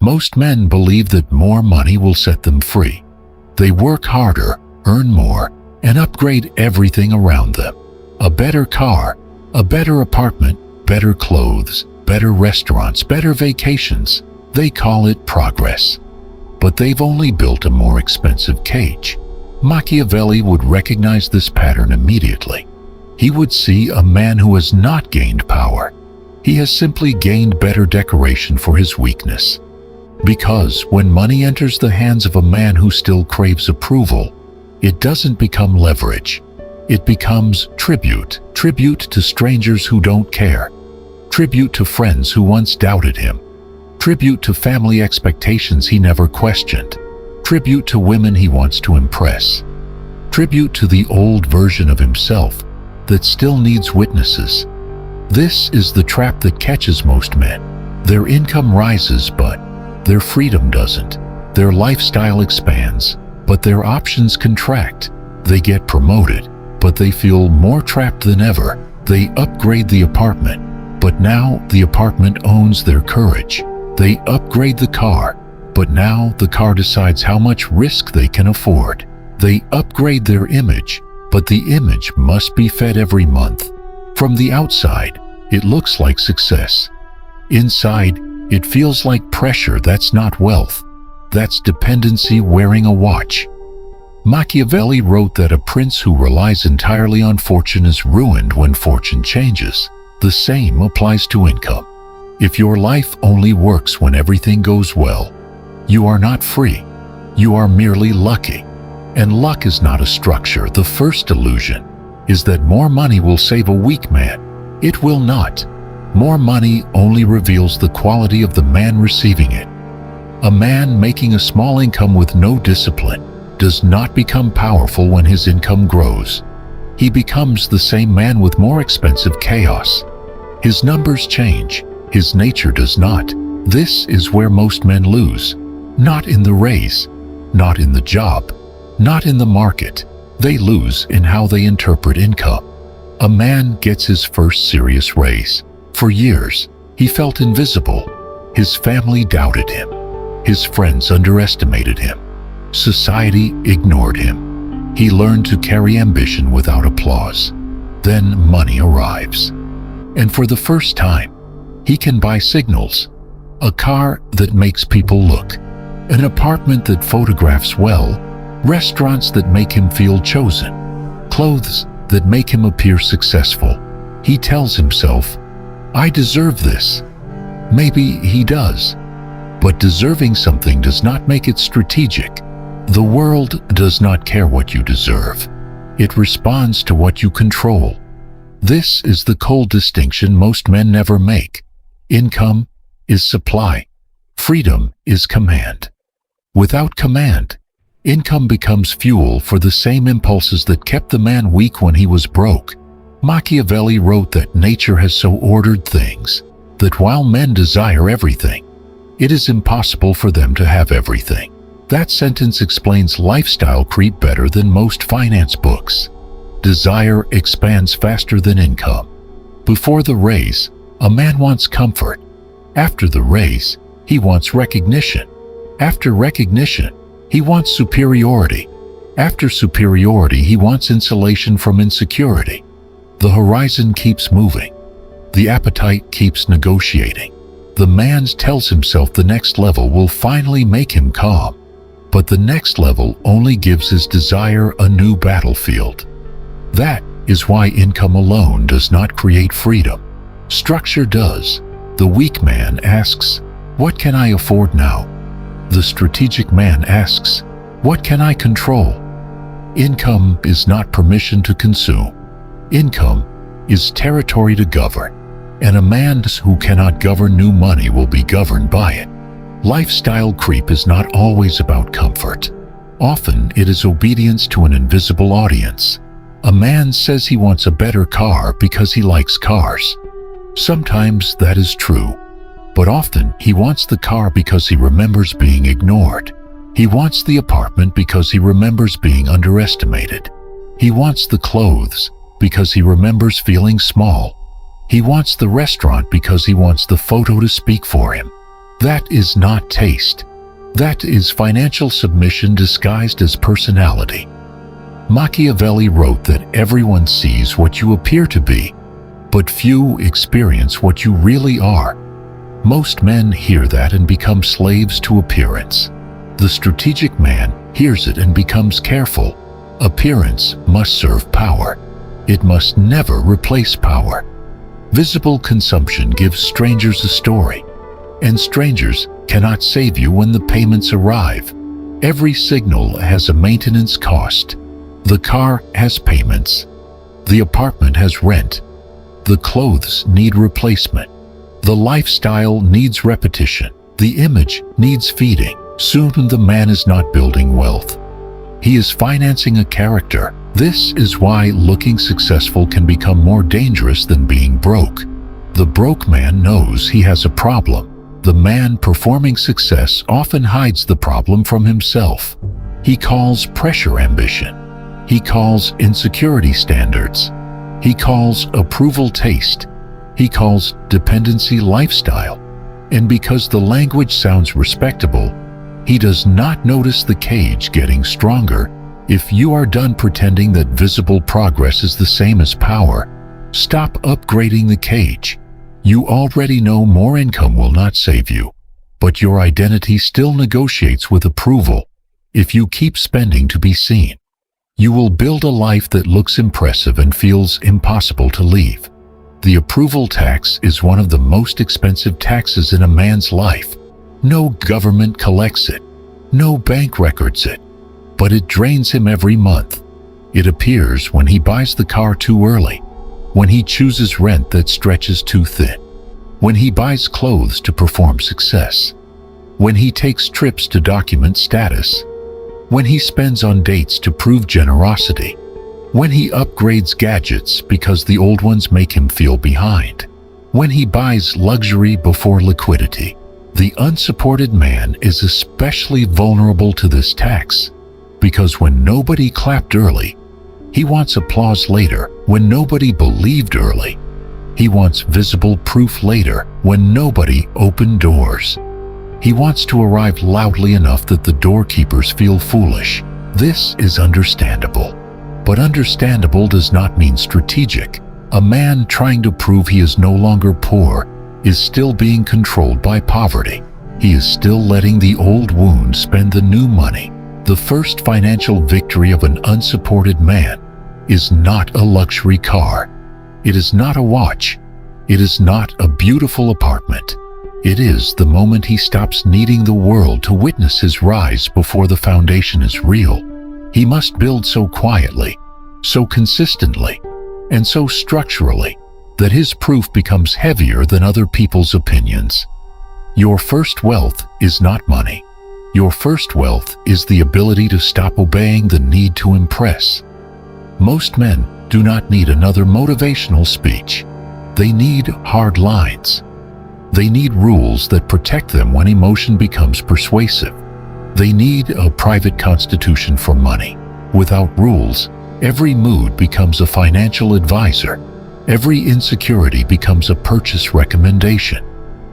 Most men believe that more money will set them free. They work harder, earn more, and upgrade everything around them. A better car, a better apartment, better clothes, better restaurants, better vacations. They call it progress. But they've only built a more expensive cage. Machiavelli would recognize this pattern immediately. He would see a man who has not gained power. He has simply gained better decoration for his weakness. Because when money enters the hands of a man who still craves approval, it doesn't become leverage. It becomes tribute to strangers who don't care, tribute to friends who once doubted him, tribute to family expectations he never questioned, tribute to women he wants to impress, tribute to the old version of himself that still needs witnesses. This is the trap that catches most men. Their income rises, but their freedom doesn't. Their lifestyle expands, but their options contract. They get promoted, but they feel more trapped than ever. They upgrade the apartment, but now the apartment owns their courage. They upgrade the car, but now the car decides how much risk they can afford. They upgrade their image, but the image must be fed every month. From the outside, it looks like success. Inside, it feels like pressure. That's not wealth. That's dependency wearing a watch. Machiavelli wrote that a prince who relies entirely on fortune is ruined when fortune changes. The same applies to income. If your life only works when everything goes well, you are not free. You are merely lucky. And luck is not a structure. The first illusion is that more money will save a weak man. It will not. More money only reveals the quality of the man receiving it. A man making a small income with no discipline does not become powerful when his income grows. He becomes the same man with more expensive chaos. His numbers change. His nature does not. This is where most men lose. Not in the race, not in the job, not in the market. They lose in how they interpret income. A man gets his first serious raise. For years, he felt invisible. His family doubted him. His friends underestimated him. Society ignored him. He learned to carry ambition without applause. Then money arrives. And for the first time, he can buy signals. A car that makes people look. An apartment that photographs well. Restaurants that make him feel chosen. Clothes that make him appear successful. He tells himself, I deserve this. Maybe he does. But deserving something does not make it strategic. The world does not care what you deserve. It responds to what you control. This is the cold distinction most men never make. Income is supply. Freedom is command. Without command, income becomes fuel for the same impulses that kept the man weak when he was broke. Machiavelli wrote that nature has so ordered things that while men desire everything, it is impossible for them to have everything. That sentence explains lifestyle creep better than most finance books. Desire expands faster than income. Before the raise, a man wants comfort. After the raise, he wants recognition. After recognition, he wants superiority. After superiority, he wants insulation from insecurity. The horizon keeps moving. The appetite keeps negotiating. The man tells himself the next level will finally make him calm. But the next level only gives his desire a new battlefield. That is why income alone does not create freedom. Structure does. The weak man asks, what can I afford now? The strategic man asks, what can I control? Income is not permission to consume. Income is territory to govern. And a man who cannot govern new money will be governed by it. Lifestyle creep is not always about comfort. Often it is obedience to an invisible audience. A man says he wants a better car because he likes cars. Sometimes that is true, but often he wants the car because he remembers being ignored. He wants the apartment because he remembers being underestimated. He wants the clothes because he remembers feeling small. He wants the restaurant because he wants the photo to speak for him. That is not taste. That is financial submission disguised as personality. Machiavelli wrote that everyone sees what you appear to be, but few experience what you really are. Most men hear that and become slaves to appearance. The strategic man hears it and becomes careful. Appearance must serve power. It must never replace power. Visible consumption gives strangers a story, and strangers cannot save you when the payments arrive. Every signal has a maintenance cost. The car has payments. The apartment has rent. The clothes need replacement. The lifestyle needs repetition. The image needs feeding. Soon the man is not building wealth. He is financing a character. This is why looking successful can become more dangerous than being broke. The broke man knows he has a problem. The man performing success often hides the problem from himself. He calls pressure ambition. He calls insecurity standards. He calls approval taste. He calls dependency lifestyle. And because the language sounds respectable, he does not notice the cage getting stronger. If you are done pretending that visible progress is the same as power, stop upgrading the cage. You already know more income will not save you, but your identity still negotiates with approval. If you keep spending to be seen, you will build a life that looks impressive and feels impossible to leave. The approval tax is one of the most expensive taxes in a man's life. No government collects it. No bank records it. But it drains him every month. It appears when he buys the car too early, when he chooses rent that stretches too thin, when he buys clothes to perform success, when he takes trips to document status, when he spends on dates to prove generosity, when he upgrades gadgets because the old ones make him feel behind, when he buys luxury before liquidity. The unsupported man is especially vulnerable to this tax, because when nobody clapped early, he wants applause later. When nobody believed early, he wants visible proof later. When nobody opened doors, he wants to arrive loudly enough that the doorkeepers feel foolish. This is understandable, but understandable does not mean strategic. A man trying to prove he is no longer poor is still being controlled by poverty. He is still letting the old wound spend the new money. The first financial victory of an unsupported man is not a luxury car. It is not a watch. It is not a beautiful apartment. It is the moment he stops needing the world to witness his rise before the foundation is real. He must build so quietly, so consistently, and so structurally that his proof becomes heavier than other people's opinions. Your first wealth is not money. Your first wealth is the ability to stop obeying the need to impress. Most men do not need another motivational speech. They need hard lines. They need rules that protect them when emotion becomes persuasive. They need a private constitution for money. Without rules, every mood becomes a financial advisor. Every insecurity becomes a purchase recommendation.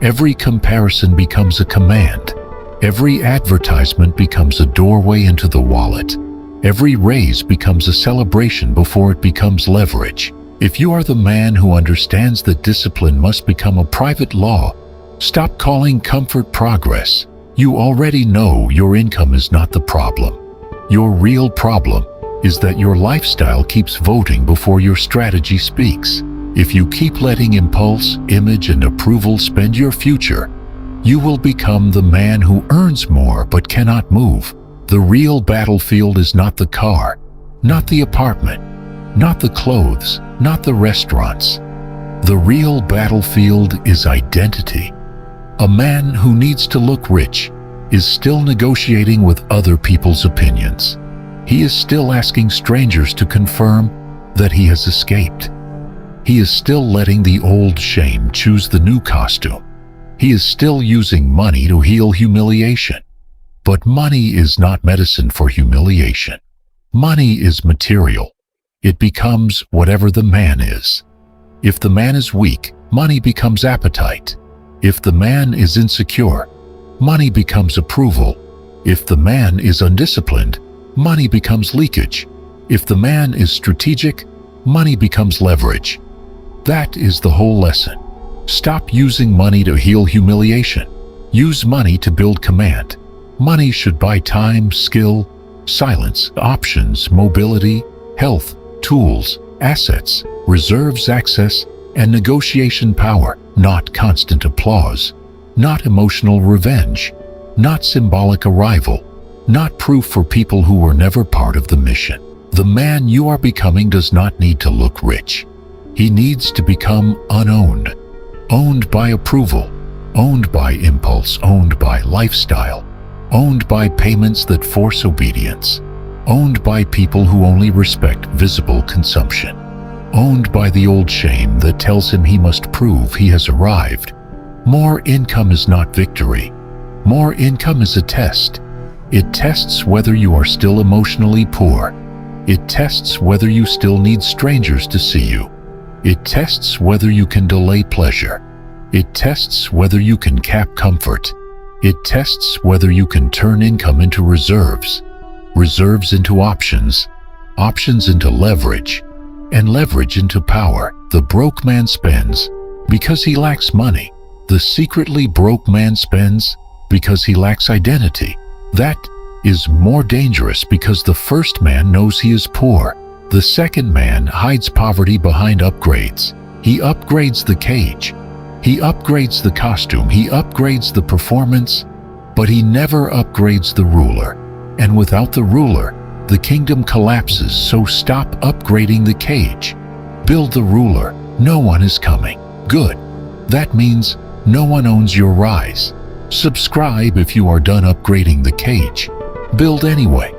Every comparison becomes a command. Every advertisement becomes a doorway into the wallet. Every raise becomes a celebration before it becomes leverage. If you are the man who understands that discipline must become a private law, stop calling comfort progress. You already know your income is not the problem. Your real problem is that your lifestyle keeps voting before your strategy speaks. If you keep letting impulse, image, and approval spend your future, you will become the man who earns more but cannot move. The real battlefield is not the car, not the apartment, not the clothes, not the restaurants. The real battlefield is identity. A man who needs to look rich is still negotiating with other people's opinions. He is still asking strangers to confirm that he has escaped. He is still letting the old shame choose the new costume. He is still using money to heal humiliation. But money is not medicine for humiliation. Money is material. It becomes whatever the man is. If the man is weak, money becomes appetite. If the man is insecure, money becomes approval. If the man is undisciplined, money becomes leakage. If the man is strategic, money becomes leverage. That is the whole lesson. Stop using money to heal humiliation. Use money to build command. Money should buy time, skill, silence, options, mobility, health, tools, assets, reserves, access, and negotiation power, not constant applause, not emotional revenge, not symbolic arrival, not proof for people who were never part of the mission. The man you are becoming does not need to look rich. He needs to become unowned, owned by approval, owned by impulse, owned by lifestyle, owned by payments that force obedience, owned by people who only respect visible consumption, owned by the old shame that tells him he must prove he has arrived. More income is not victory. More income is a test. It tests whether you are still emotionally poor. It tests whether you still need strangers to see you. It tests whether you can delay pleasure. It tests whether you can cap comfort. It tests whether you can turn income into reserves, reserves into options, options into leverage, and leverage into power. The broke man spends because he lacks money. The secretly broke man spends because he lacks identity. That is more dangerous because the first man knows he is poor. The second man hides poverty behind upgrades. He upgrades the cage. He upgrades the costume. He upgrades the performance, but he never upgrades the ruler. And without the ruler, the kingdom collapses. So stop upgrading the cage. Build the ruler. No one is coming. Good. That means no one owns your rise. Subscribe if you are done upgrading the cage. Build anyway.